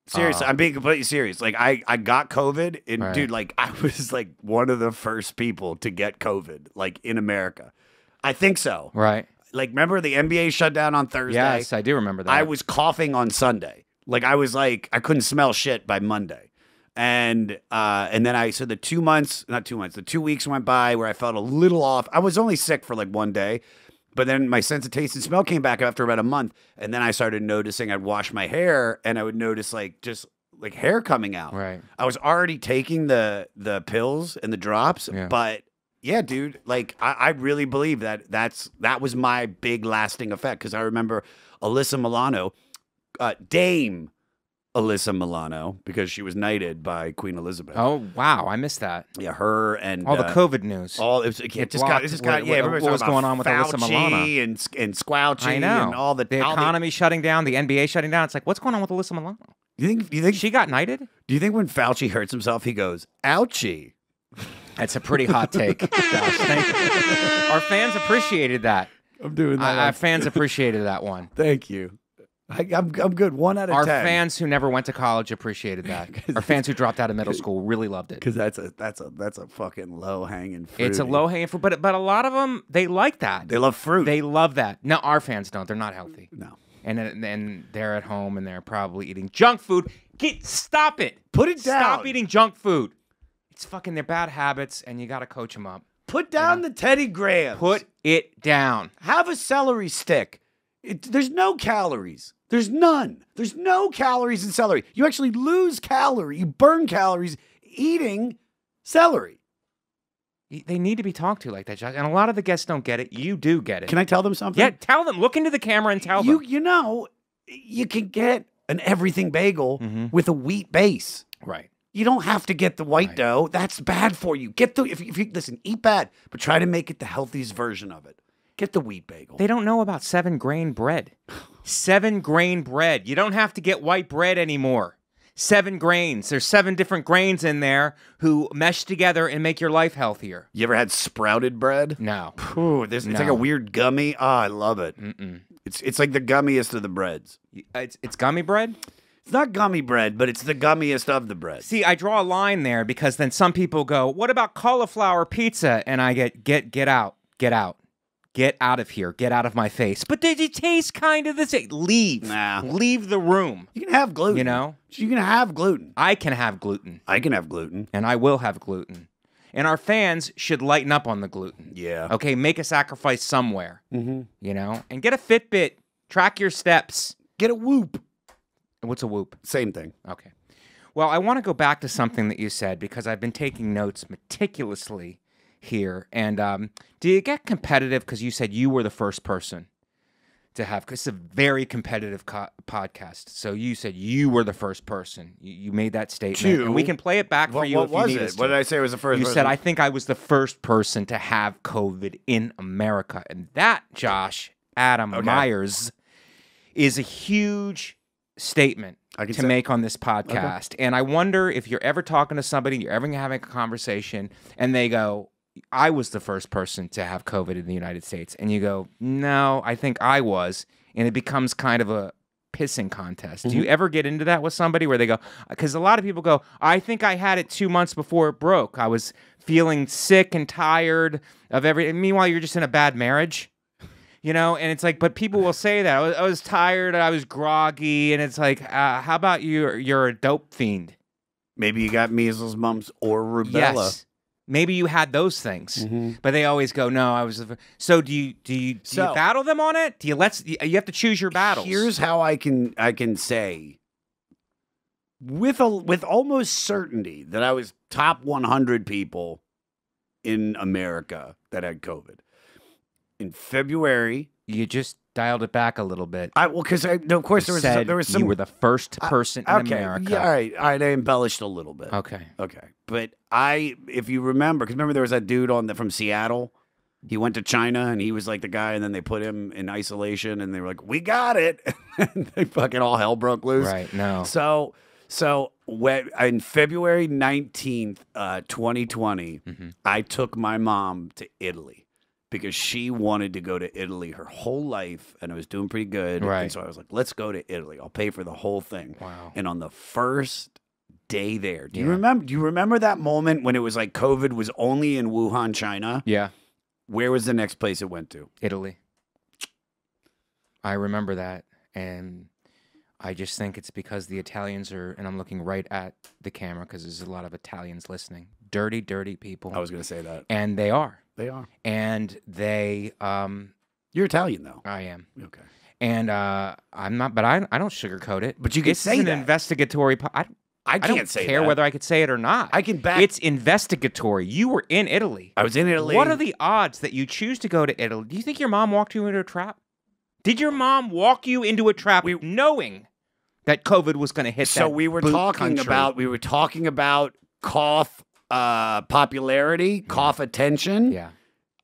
Seriously, I'm being completely serious. Like, I got COVID, and dude, like, I was like one of the first people to get COVID, like in America. I think so. Right. Like, remember the NBA shut down on Thursday? Yes, I do remember that. I was coughing on Sunday. Like, I was like, I couldn't smell shit by Monday. And then so the 2 months, not 2 months, the 2 weeks went by where I felt a little off. I was only sick for like one day. But then my sense of taste and smell came back after about a month. And then I started noticing I'd wash my hair and I would notice like just like hair coming out. Right. I was already taking the pills and the drops. Yeah. But yeah, dude, like I really believe that was my big lasting effect. Because I remember Alyssa Milano, Dame Alyssa Milano, because she was knighted by Queen Elizabeth. Oh wow, I missed that. Yeah, her and all the COVID news. It just got everybody's what was talking going on about with Alyssa Milano and Squouchy. I know. And all the economy shutting down, the NBA shutting down. It's like, what's going on with Alyssa Milano? You think she got knighted? Do you think when Fauci hurts himself, he goes, "Ouchie"? That's a pretty hot take, Josh. Thank you. Our fans appreciated that. I'm doing that. Our fans appreciated that one. Thank you. I'm good. 1 out of 10. Our fans who never went to college appreciated that. Our fans who dropped out of middle school really loved it. Because that's a fucking low hanging fruit. It's a low hanging fruit, but a lot of them, they like that. They love fruit. They love that. No, our fans don't. They're not healthy. No. And they're at home and they're probably eating junk food. Stop it. Put it down. Stop eating junk food. It's fucking their bad habits, and you got to coach them up. Put down the Teddy Grahams. Put it down. Have a celery stick. There's no calories. There's none. There's no calories in celery. You actually lose calorie. You burn calories eating celery. They need to be talked to like that, Josh. And a lot of the guests don't get it. You do get it. Can I tell them something? Yeah, tell them. Look into the camera and tell them. You know, you can get an everything bagel with a wheat base. Right. You don't have to get the white dough. That's bad for you. Get the if you listen, eat bad, but try to make it the healthiest version of it. Get the wheat bagel. They don't know about 7-grain bread. 7-grain bread. You don't have to get white bread anymore. 7 grains. There's 7 different grains in there who mesh together and make your life healthier. You ever had sprouted bread? No. It's like a weird gummy. Oh, I love it. It's like the gummiest of the breads. It's gummy bread? It's not gummy bread, but it's the gummiest of the bread. See, I draw a line there because then some people go, what about cauliflower pizza? And I get out. Get out of here. Get out of my face. But they taste kind of the same. Leave. Nah. Leave the room. You can have gluten. You know? You can have gluten. I can have gluten. I can have gluten. And I will have gluten. And our fans should lighten up on the gluten. Yeah. Okay, make a sacrifice somewhere. You know? And get a Fitbit. Track your steps. Get a Whoop. What's a Whoop? Same thing. Okay. Well, I want to go back to something that you said because I've been taking notes meticulously here. And do you get competitive because you said you were the first person to have, because it's a very competitive podcast. So you said you were the first person. You made that statement. And we can play it back for you if you need us to. What did I say was the first person? You said, I think I was the first person to have COVID in America. And that, Josh, Adam Meyers, is a huge statement to make on this podcast. And I wonder if you're ever talking to somebody, you're ever having a conversation, and they go, I was the first person to have COVID in the United States. And you go, no, I think I was. And it becomes kind of a pissing contest. Do you ever get into that with somebody where they go, because a lot of people go, I think I had it 2 months before it broke. I was feeling sick and tired of everything. Meanwhile, you're just in a bad marriage. You know, and it's like, but people will say that. I was tired, I was groggy, and it's like, how about you're a dope fiend? Maybe you got measles, mumps, or rubella. Yes. Maybe you had those things, but they always go, no, I was. So do you battle them on it? You have to choose your battles. Here's how I can say with almost certainty that I was top 100 people in America that had COVID. In February, you just dialed it back a little bit. Because of course there was some. You were the first person in America. Yeah, all right. I embellished a little bit. Okay. But if you remember, because remember there was that dude from Seattle. He went to China and he was like the guy, and then they put him in isolation, and they were like, "We got it," and they fucking all hell broke loose. Right. No. So when in February 19th, 2020, I took my mom to Italy. because she wanted to go to Italy her whole life, and I was doing pretty good. Right. And so I was like, let's go to Italy. I'll pay for the whole thing. Wow. And on the first day there, do you remember that moment when it was like COVID was only in Wuhan, China? Yeah. Where was the next place it went to? Italy. I remember that. And I just think it's because the Italians are, and I'm looking right at the camera because there's a lot of Italians listening. Dirty, dirty people. I was going to say that. And they are. They are. And they... You're Italian, though. I am. Okay. And I'm not, but I don't sugarcoat it. But you can say that. It's an investigatory... I can't say care that. whether I could say it or not. I can back... It's investigatory. You were in Italy. I was in Italy. What are the odds that you choose to go to Italy? Do you think your mom walked you into a trap? Did your mom walk you into a trap knowing that COVID was going to hit that So we were talking about cough popularity, cough attention. Yeah.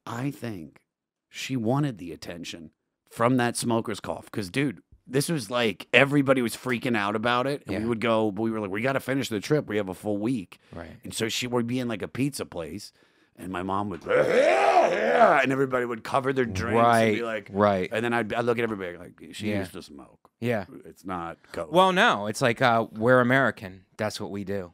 I think she wanted the attention from that smoker's cough because, dude, this was like everybody was freaking out about it. And we were like, we got to finish the trip. We have a full week. Right. And so she would be in like a pizza place. And my mom would, and everybody would cover their drinks and be like, And then I'd look at everybody like, she used to smoke. Yeah. It's not COVID. Well, no, it's like we're American. That's what we do.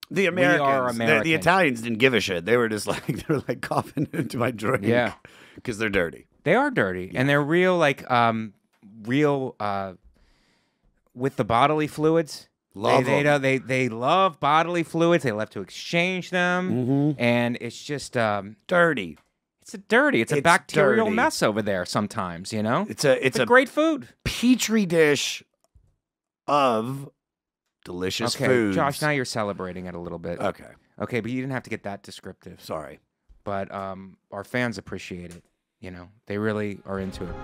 The Americans, we are American. The Italians didn't give a shit. They were just like, coughing into my drink. Yeah. Because they're dirty. They are dirty. Yeah. And they're real, with the bodily fluids. They love bodily fluids. They love to exchange them, and it's just dirty. It's a bacterial mess over there. Sometimes, you know, it's a great food petri dish of delicious foods. Josh, now you're celebrating it a little bit. Okay, but you didn't have to get that descriptive. Sorry, but our fans appreciate it. You know, they really are into it.